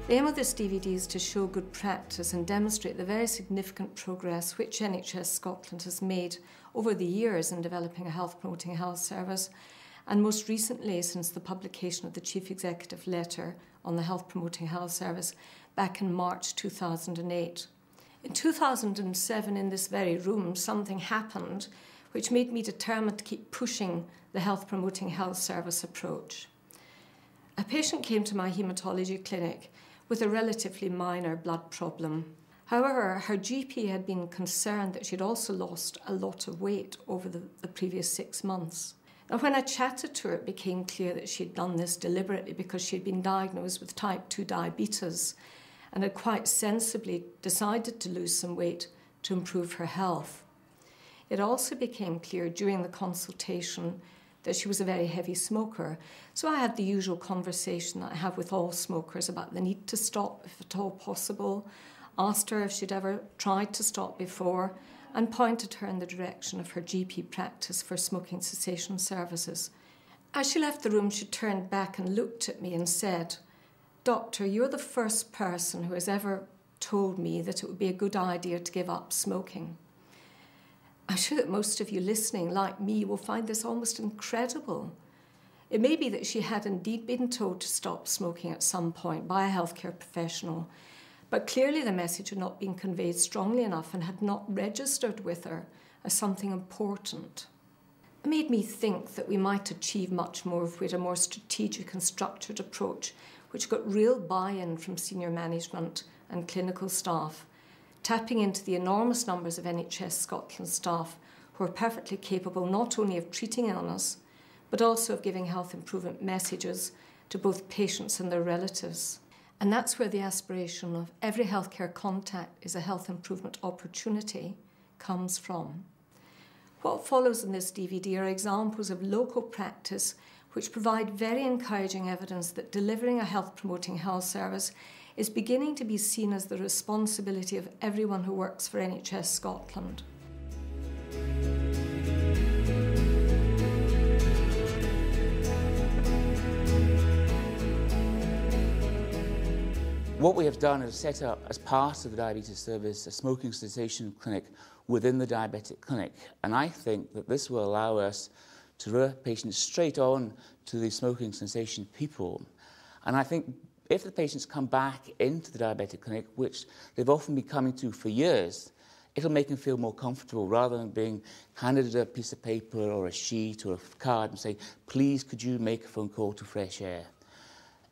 The aim of this DVD is to show good practice and demonstrate the very significant progress which NHS Scotland has made over the years in developing a health-promoting health service, and most recently since the publication of the Chief Executive Letter on the Health-Promoting Health Service back in March 2008. In 2007, in this very room, something happened which made me determined to keep pushing the health-promoting health service approach. A patient came to my haematology clinic with a relatively minor blood problem. However, her GP had been concerned that she'd also lost a lot of weight over the previous 6 months. Now, when I chatted to her, it became clear that she'd done this deliberately because she'd been diagnosed with type 2 diabetes and had quite sensibly decided to lose some weight to improve her health. It also became clear during the consultation that she was a very heavy smoker. So I had the usual conversation that I have with all smokers about the need to stop if at all possible, asked her if she'd ever tried to stop before, and pointed her in the direction of her GP practice for smoking cessation services. As she left the room, she turned back and looked at me and said, "Doctor, you're the first person who has ever told me that it would be a good idea to give up smoking." I'm sure that most of you listening, like me, will find this almost incredible. It may be that she had indeed been told to stop smoking at some point by a healthcare professional, but clearly the message had not been conveyed strongly enough and had not registered with her as something important. It made me think that we might achieve much more if we had a more strategic and structured approach which got real buy-in from senior management and clinical staff, tapping into the enormous numbers of NHS Scotland staff who are perfectly capable not only of treating illness, but also of giving health improvement messages to both patients and their relatives. And that's where the aspiration of every healthcare contact is a health improvement opportunity comes from. What follows in this DVD are examples of local practice which provide very encouraging evidence that delivering a health-promoting health service is beginning to be seen as the responsibility of everyone who works for NHS Scotland. What we have done is set up, as part of the diabetes service, a smoking cessation clinic within the diabetic clinic. And I think that this will allow us to refer patients straight on to the smoking cessation people. And I think if the patients come back into the diabetic clinic, which they've often been coming to for years, it'll make them feel more comfortable rather than being handed a piece of paper or a sheet or a card and say, "Please, could you make a phone call to Fresh Air?"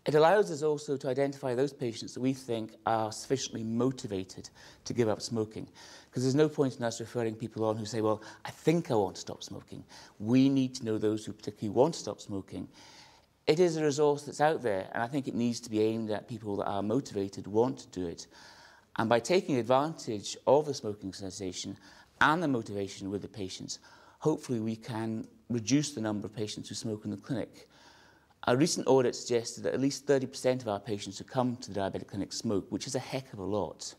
It allows us also to identify those patients that we think are sufficiently motivated to give up smoking. Because there's no point in us referring people on who say, "Well, I think I want to stop smoking." We need to know those who particularly want to stop smoking. It is a resource that's out there, and I think it needs to be aimed at people that are motivated, want to do it. And by taking advantage of the smoking cessation and the motivation with the patients, hopefully we can reduce the number of patients who smoke in the clinic. A recent audit suggested that at least 30% of our patients who come to the diabetic clinic smoke, which is a heck of a lot.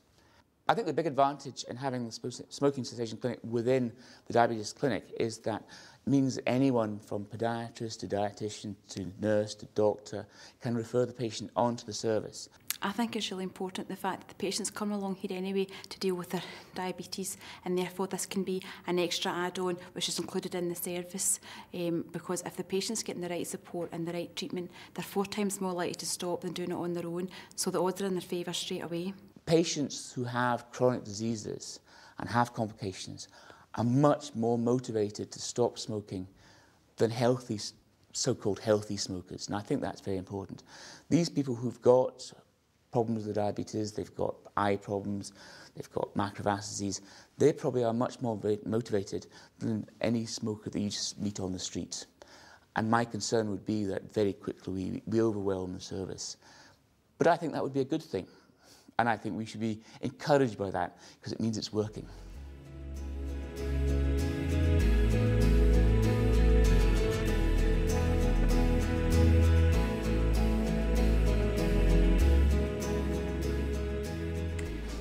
I think the big advantage in having the smoking cessation clinic within the diabetes clinic is that it means that anyone from podiatrist to dietitian to nurse to doctor can refer the patient onto the service. I think it's really important the fact that the patients come along here anyway to deal with their diabetes, and therefore this can be an extra add-on which is included in the service, because if the patient's getting the right support and the right treatment, they're 4 times more likely to stop than doing it on their own, so the odds are in their favour straight away. Patients who have chronic diseases and have complications are much more motivated to stop smoking than healthy, so-called healthy smokers, and I think that's very important. These people who've got problems with diabetes, they've got eye problems, they've got macrovascular, they probably are much more motivated than any smoker that you just meet on the street. And my concern would be that very quickly we overwhelm the service. But I think that would be a good thing. And I think we should be encouraged by that because it means it's working.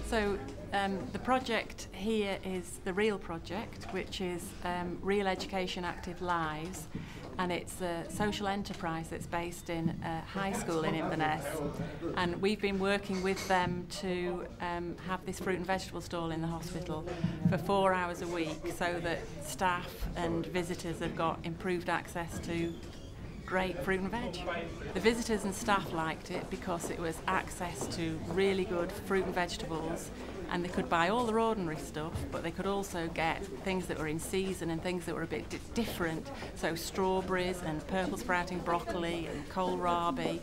So the project here is the REAL project, which is Real Education Active Lives. and it's a social enterprise that's based in a high school in Inverness, and we've been working with them to have this fruit and vegetable stall in the hospital for 4 hours a week so that staff and visitors have got improved access to great fruit and veg. The visitors and staff liked it because it was access to really good fruit and vegetables, and they could buy all their ordinary stuff, but they could also get things that were in season and things that were a bit different, so strawberries and purple sprouting broccoli and kohlrabi.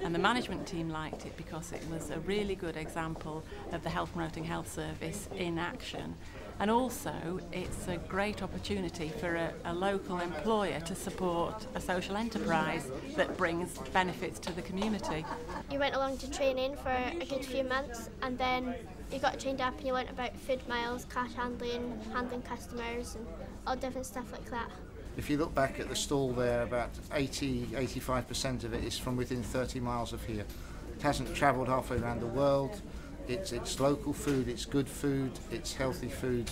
And the management team liked it because it was a really good example of the Health Promoting Health Service in action. And also, it's a great opportunity for a local employer to support a social enterprise that brings benefits to the community. You went along to training for a good few months, and then you got trained up and you learnt about food miles, cash handling, handling customers and all different stuff like that. If you look back at the stall there, about 85% of it is from within 30 miles of here. It hasn't travelled halfway around the world. It's local food, it's good food, it's healthy food,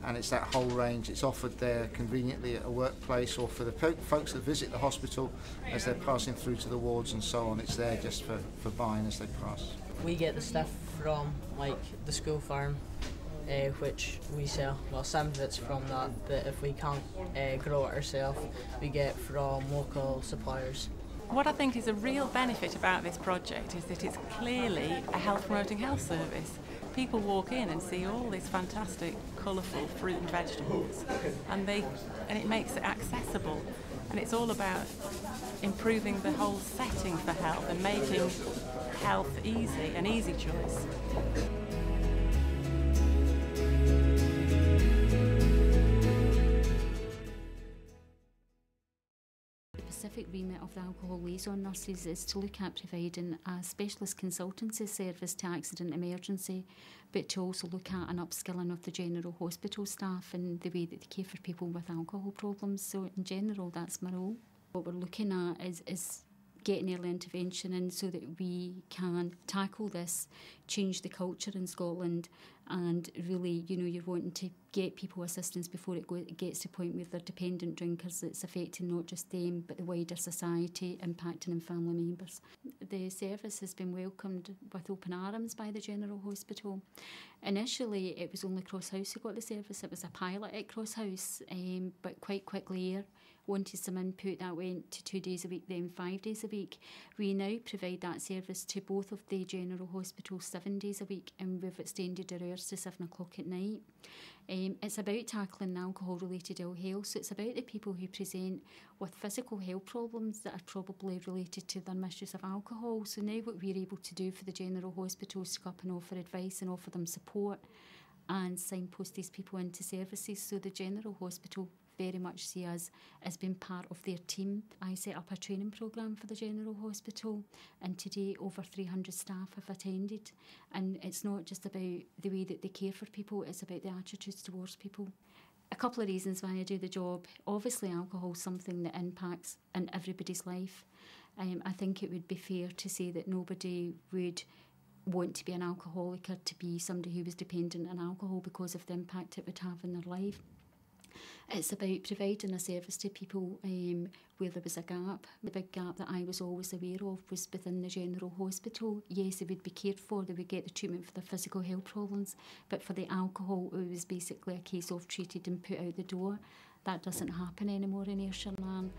and it's that whole range. It's offered there conveniently at a workplace or for the folks that visit the hospital as they're passing through to the wards and so on. It's there just for buying as they pass. We get the stuff from like the school farm, which we sell. Well, some of it's from that, but if we can't grow it ourselves, we get from local suppliers. What I think is a real benefit about this project is that it's clearly a health promoting health service. People walk in and see all these fantastic, colourful fruit and vegetables, and it makes it accessible. And it's all about improving the whole setting for health and making health easy, an easy choice. The specific remit of the alcohol liaison nurses is to look at providing a specialist consultancy service to accident emergency, but to also look at an upskilling of the general hospital staff and the way that they care for people with alcohol problems. So in general, that's my role. What we're looking at is getting early intervention in so that we can tackle this, change the culture in Scotland, and really, you're wanting to get people assistance before it gets to the point where they're dependent drinkers. It's affecting not just them but the wider society, impacting on family members. The service has been welcomed with open arms by the General Hospital. Initially it was only Cross House who got the service. It was a pilot at Cross House, but quite quickly wanted some input. That went to 2 days a week, then 5 days a week. We now provide that service to both of the General Hospitals 7 days a week, and we've extended our hours to 7 o'clock at night. It's about tackling alcohol-related ill health, so it's about the people who present with physical health problems that are probably related to their misuse of alcohol. So now what we're able to do for the General Hospital is to go up and offer advice and offer them support and signpost these people into services. So the General Hospital very much see us as being part of their team. I set up a training programme for the General Hospital, and today over 300 staff have attended. And it's not just about the way that they care for people, it's about the attitudes towards people. A couple of reasons why I do the job. Obviously alcohol is something that impacts in everybody's life. I think it would be fair to say that nobody would want to be an alcoholic or to be somebody who was dependent on alcohol because of the impact it would have in their life. It's about providing a service to people where there was a gap. The big gap that I was always aware of was within the General Hospital. Yes, they would be cared for, they would get the treatment for their physical health problems, but for the alcohol it was basically a case of treated and put out the door. That doesn't happen anymore in Ayrshire Land.